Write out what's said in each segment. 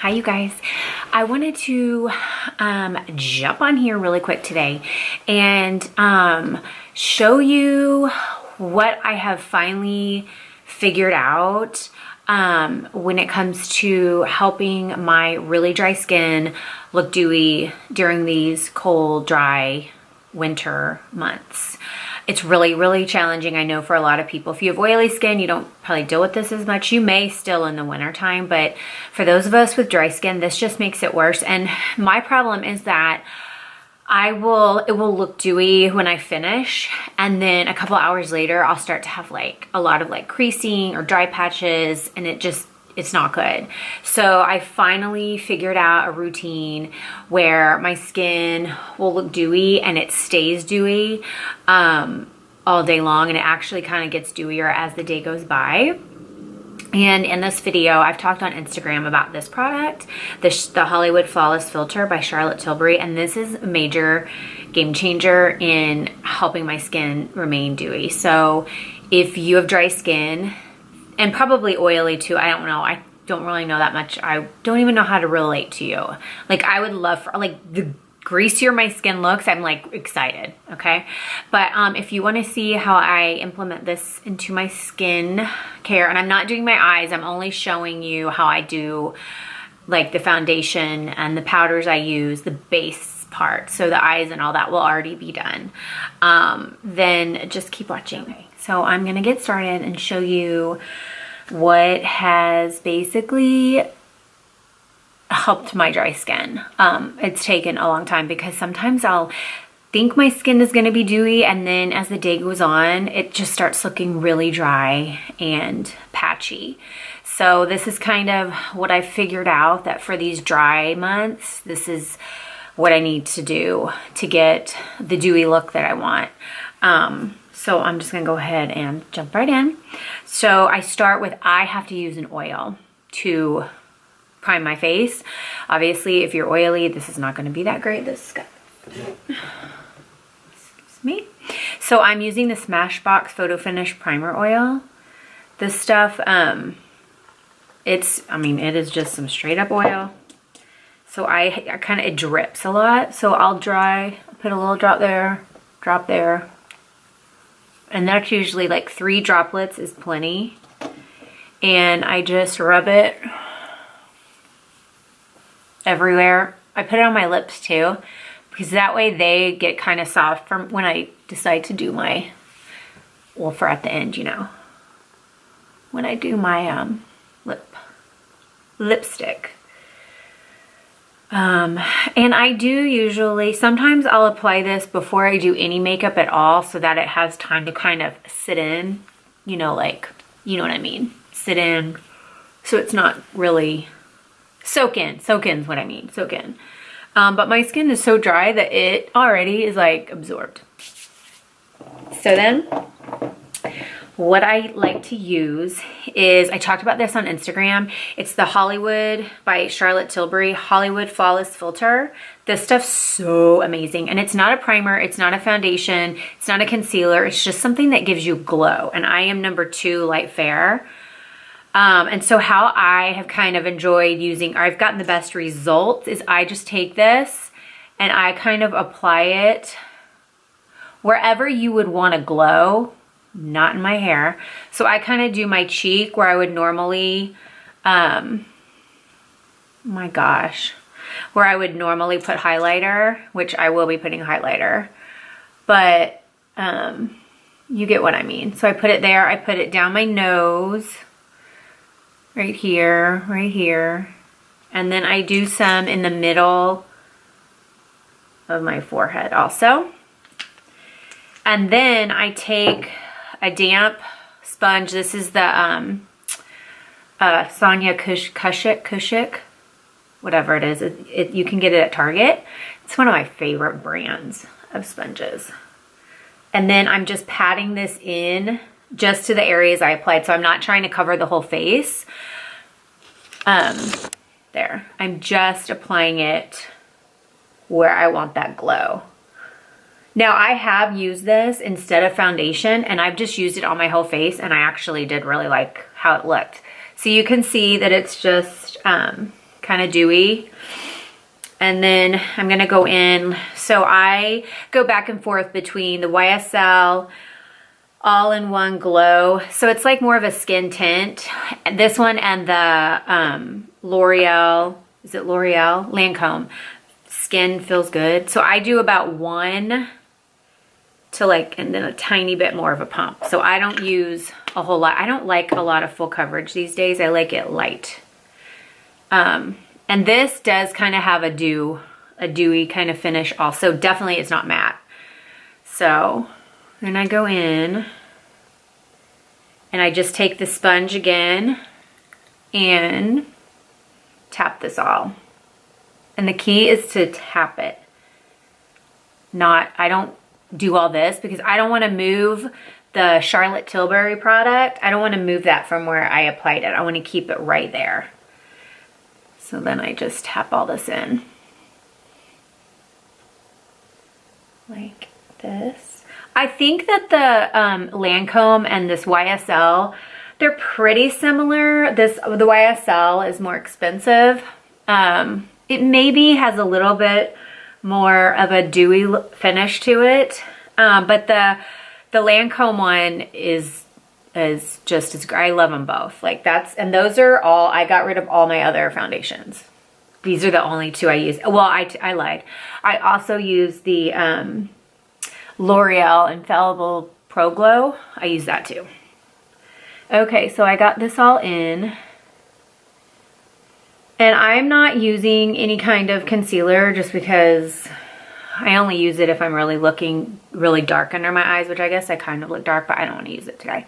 Hi you guys. I wanted to jump on here really quick today and show you what I have finally figured out when it comes to helping my really dry skin look dewy during these cold, dry winter months. It's really, really challenging, I know, for a lot of people. If you have oily skin, you don't probably deal with this as much. You may still in the winter time, but for those of us with dry skin, this just makes it worse. And my problem is that it will look dewy when I finish, and then a couple hours later, I'll start to have like a lot of like creasing or dry patches, and it's not good. So I finally figured out a routine where my skin will look dewy and it stays dewy all day long, and it actually kind of gets dewier as the day goes by. And in this video, I've talked on Instagram about this product, the Hollywood Flawless Filter by Charlotte Tilbury, and this is a major game changer in helping my skin remain dewy. So if you have dry skin, and probably oily too, I don't know, I don't really know that much. I don't even know how to relate to you. Like, I would love for, like, the greasier my skin looks, I'm like excited, okay? But if you want to see how I implement this into my skin care, and I'm not doing my eyes, I'm only showing you how I do like the foundation and the powders I use, the base part. So the eyes and all that will already be done. Then just keep watching. Okay. So I'm gonna get started and show you what has basically helped my dry skin. It's taken a long time because sometimes I'll think my skin is going to be dewy, and then as the day goes on, it just starts looking really dry and patchy. So this is kind of what I figured out, that for these dry months, this is what I need to do to get the dewy look that I want. So I'm just gonna go ahead and jump right in. So I start with, I have to use an oil to prime my face. Obviously, if you're oily, this is not gonna be that great. This guy, excuse me. So I'm using the SmashBox Photo Finish Primer Oil. This stuff, it is just some straight up oil. So I kind of, it drips a lot. So I'll put a little drop there, and that's usually like 3 droplets is plenty. And I just rub it everywhere. I put it on my lips too, because that way they get kind of soft from when I decide to do my, well, for at the end, you know, when I do my lipstick. And I do usually, sometimes I'll apply this before I do any makeup at all, so that it has time to kind of sit in, you know, like, you know what I mean? Sit in, so it's not really, soak in is what I mean, soak in. But my skin is so dry that it already is like absorbed. So then, what I like to use is, I talked about this on Instagram. It's the Hollywood by Charlotte Tilbury Hollywood Flawless Filter. This stuff's so amazing. And it's not a primer, it's not a foundation, it's not a concealer. It's just something that gives you glow. And I am number 2 light fair. And so how I have kind of enjoyed using, or I've gotten the best results, is I just take this and I kind of apply it wherever you would want to glow. Not in my hair. So I kind of do my cheek where I would normally, where I would normally put highlighter, which I will be putting highlighter, but you get what I mean. So I put it there, I put it down my nose, right here, and then I do some in the middle of my forehead also. And then I take a damp sponge. This is the Sonia Kushik, whatever it is. You can get it at Target. It's one of my favorite brands of sponges. And then I'm just patting this in just to the areas I applied. So I'm not trying to cover the whole face. There. I'm just applying it where I want that glow. Now, I have used this instead of foundation, and I've just used it on my whole face, and I actually did really like how it looked. So you can see that it's just kind of dewy. And then I'm gonna go in, so I go back and forth between the YSL All-in-One Glow. So it's like more of a skin tint. This one and the L'Oreal, is it L'Oreal? Lancome. Skin Feels Good. So I do about 1 to like, and then a tiny bit more of a pump. So I don't use a whole lot. I don't like a lot of full coverage these days. I like it light. And this does kind of have a dewy kind of finish also. Definitely it's not matte. So then I go in and I just take the sponge again and tap this all. And the key is to tap it. I don't do all this because I don't want to move the Charlotte Tilbury product. I don't want to move that from where I applied it. I want to keep it right there. So then I just tap all this in. Like this. I think that the Lancome and this YSL, they're pretty similar. The YSL is more expensive. It maybe has a little bit more of a dewy finish to it. But the Lancome one is just as great. I love them both. Like and those are all, I got rid of all my other foundations. These are the only 2 I use. Well, I lied. I also use the L'Oreal Infallible Pro Glow. I use that too. Okay, so I got this all in. And I'm not using any kind of concealer just because I only use it if I'm really looking really dark under my eyes, which I guess I kind of look dark, but I don't want to use it today.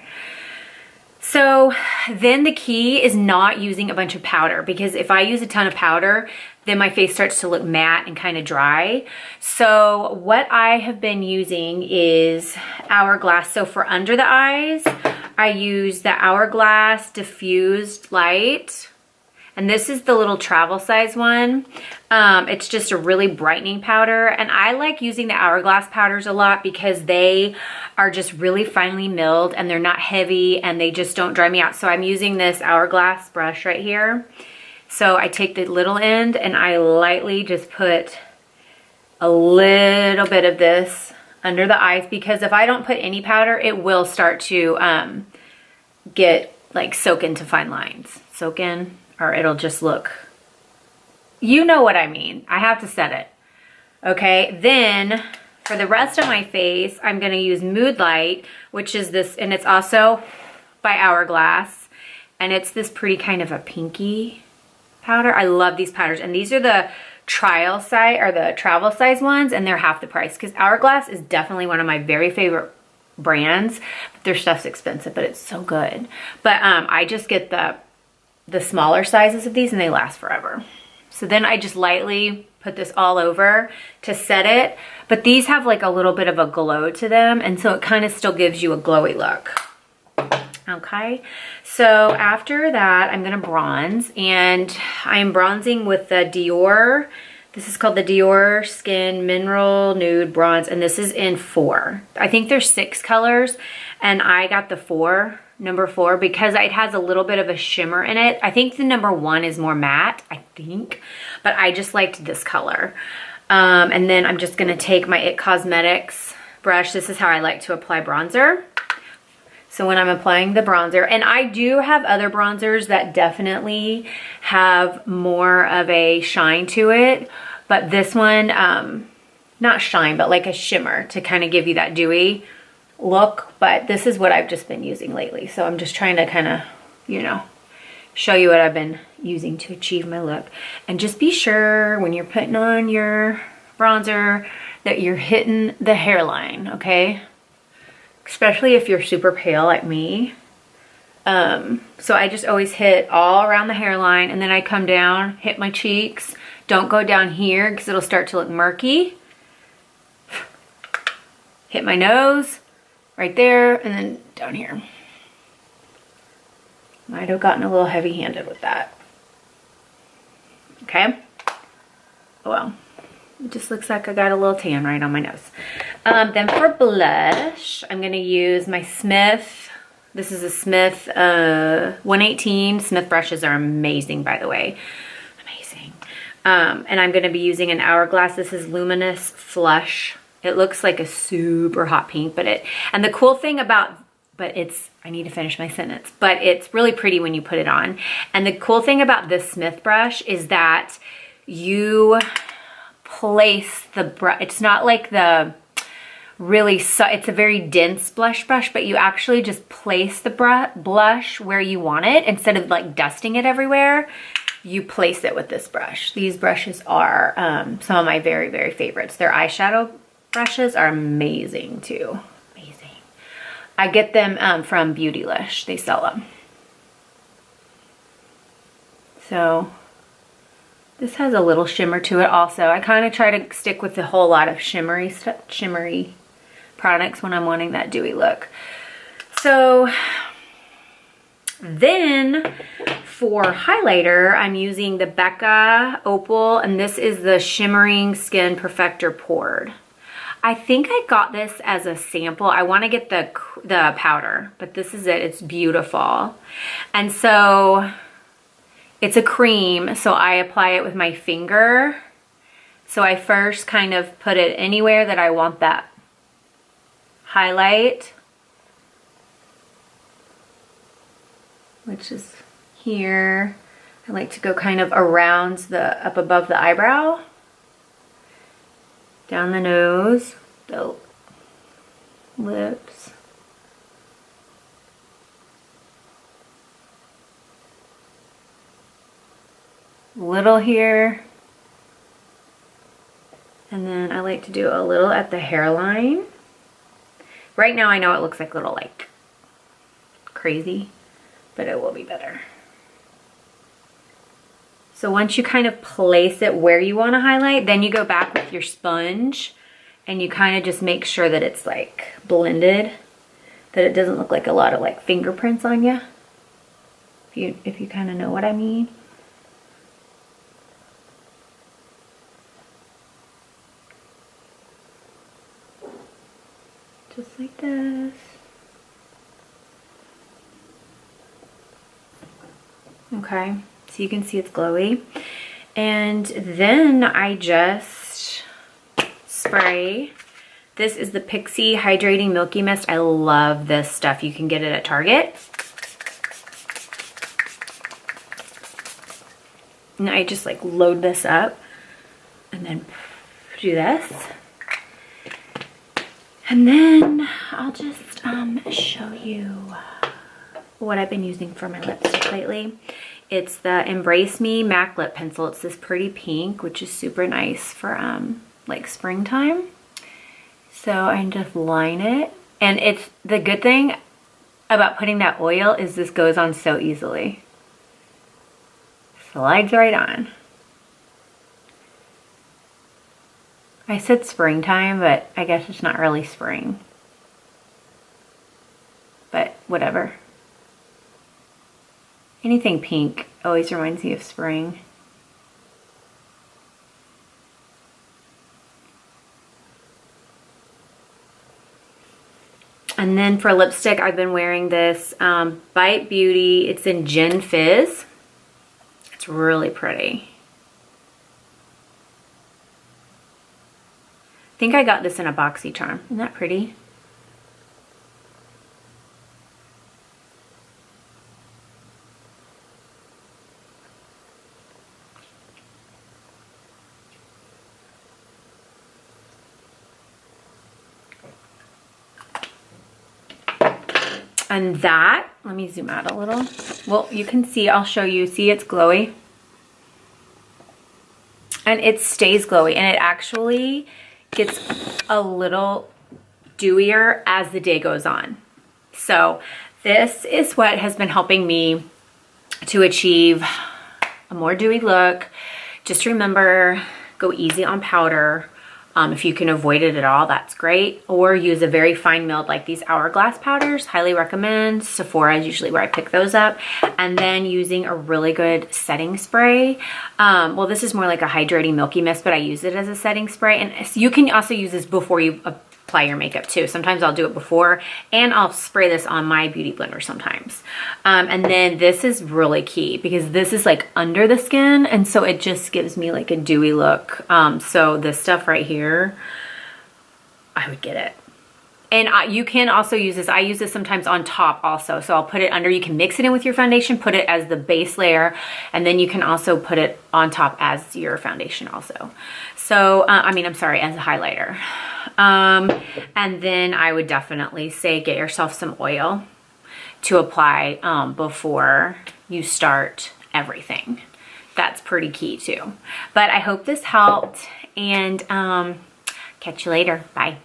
So then the key is not using a bunch of powder, because if I use a ton of powder, then my face starts to look matte and kind of dry. So what I have been using is Hourglass. So for under the eyes, I use the Hourglass Diffused Light. And this is the little travel size one. It's just a really brightening powder. And I like using the Hourglass powders a lot because they are just really finely milled and they're not heavy and they just don't dry me out. So I'm using this Hourglass brush right here. So I take the little end and I lightly just put a little bit of this under the eyes, because if I don't put any powder, it will start to get like soak into fine lines. Soak in. Or it'll just look, you know what I mean. I have to set it. Okay, then for the rest of my face, I'm gonna use Mood Light, which is this, and it's also by Hourglass. And it's this pretty kind of a pinky powder. I love these powders. And these are the trial size, or the travel size ones, and they're half the price. Because Hourglass is definitely one of my very favorite brands. Their stuff's expensive, but it's so good. But I just get the smaller sizes of these and they last forever. So then I just lightly put this all over to set it, but these have like a little bit of a glow to them, and so it kind of still gives you a glowy look. Okay, so after that I'm gonna bronze, and I'm bronzing with the Dior. This is called the Diorskin Mineral Nude Bronze, and this is in 4. I think there's 6 colors, and I got the number 4, because it has a little bit of a shimmer in it. I think the number 1 is more matte, I think, but I just liked this color. And then I'm just gonna take my It Cosmetics brush. This is how I like to apply bronzer. So when I'm applying the bronzer, and I do have other bronzers that definitely have more of a shine to it, but this one, not shine, but like a shimmer to kind of give you that dewy look. But this is what I've just been using lately. So I'm just trying to kind of, you know, show you what I've been using to achieve my look. And just be sure when you're putting on your bronzer that you're hitting the hairline, okay? Especially if you're super pale like me. So I just always hit all around the hairline, and then I come down, hit my cheeks. Don't go down here because it'll start to look murky. Hit my nose. Right there, and then down here. Might have gotten a little heavy-handed with that. Okay. Oh well. It just looks like I got a little tan right on my nose. Then for blush, I'm gonna use my Smith. This is a Smith 118. Smith brushes are amazing, by the way. And I'm gonna be using an Hourglass. This is Luminous Flush. It looks like a super hot pink, and the cool thing about, I need to finish my sentence, but it's really pretty when you put it on. And the cool thing about this Smith brush is that you place the brush, it's not like the it's a very dense blush brush, but you actually just place the blush where you want it instead of like dusting it everywhere. You place it with this brush. These brushes are some of my very, very favorites. Their eyeshadow brushes are amazing too. Amazing. I get them from Beautylish. They sell them. So this has a little shimmer to it also. I kind of try to stick with a whole lot of shimmery products when I'm wanting that dewy look. So then for highlighter, I'm using the Becca Opal, and this is the Shimmering Skin Perfector Poured. I think I got this as a sample. I want to get the powder, but this is it. It's beautiful. And so it's a cream, so I apply it with my finger. So I first kind of put it anywhere that I want that highlight, which is here. I like to go kind of around up above the eyebrow, down the nose, the lips. Little here. And then I like to do a little at the hairline. Right now I know it looks like a little like crazy, but it will be better. So once you kind of place it where you want to highlight, then you go back with your sponge and you kind of just make sure that it's like blended, that it doesn't look like a lot of like fingerprints on you. If you kind of know what I mean. Just like this. Okay, so you can see it's glowy. And then I just spray. This is the Pixi Hydrating Milky Mist. I love this stuff. You can get it at Target. And I just like load this up and then do this. And then I'll just show you what I've been using for my lipstick lately. It's the Embrace Me MAC lip pencil. It's this pretty pink, which is super nice for like springtime. So I can just line it. And it's the good thing about putting that oil is this goes on so easily. Slides right on. I said springtime, but I guess it's not really spring. But whatever. Anything pink always reminds me of spring. And then for lipstick, I've been wearing this Bite Beauty. It's in Gin Fizz. It's really pretty. I think I got this in a BoxyCharm. Isn't that pretty? And that, let me zoom out a little. Well, you can see, I'll show you. See, it's glowy. And it stays glowy, and it actually gets a little dewier as the day goes on. So this is what has been helping me to achieve a more dewy look. Just remember, go easy on powder. If you can avoid it at all, that's great. Or use a very fine milled like these Hourglass powders. Highly recommend. Sephora is usually where I pick those up. And then using a really good setting spray. Well, this is more like a hydrating milky mist, but I use it as a setting spray. And you can also use this before you apply your makeup too. Sometimes I'll do it before, and I'll spray this on my beauty blender sometimes. And then this is really key because this is like under the skin, and so it just gives me like a dewy look. So this stuff right here, I would get it. And you can also use this. I use this sometimes on top also. So I'll put it under. You can mix it in with your foundation, put it as the base layer, and then you can also put it on top as your foundation also. So, I'm sorry, as a highlighter. And then I would definitely say get yourself some oil to apply before you start everything. That's pretty key too. But I hope this helped, and catch you later. Bye.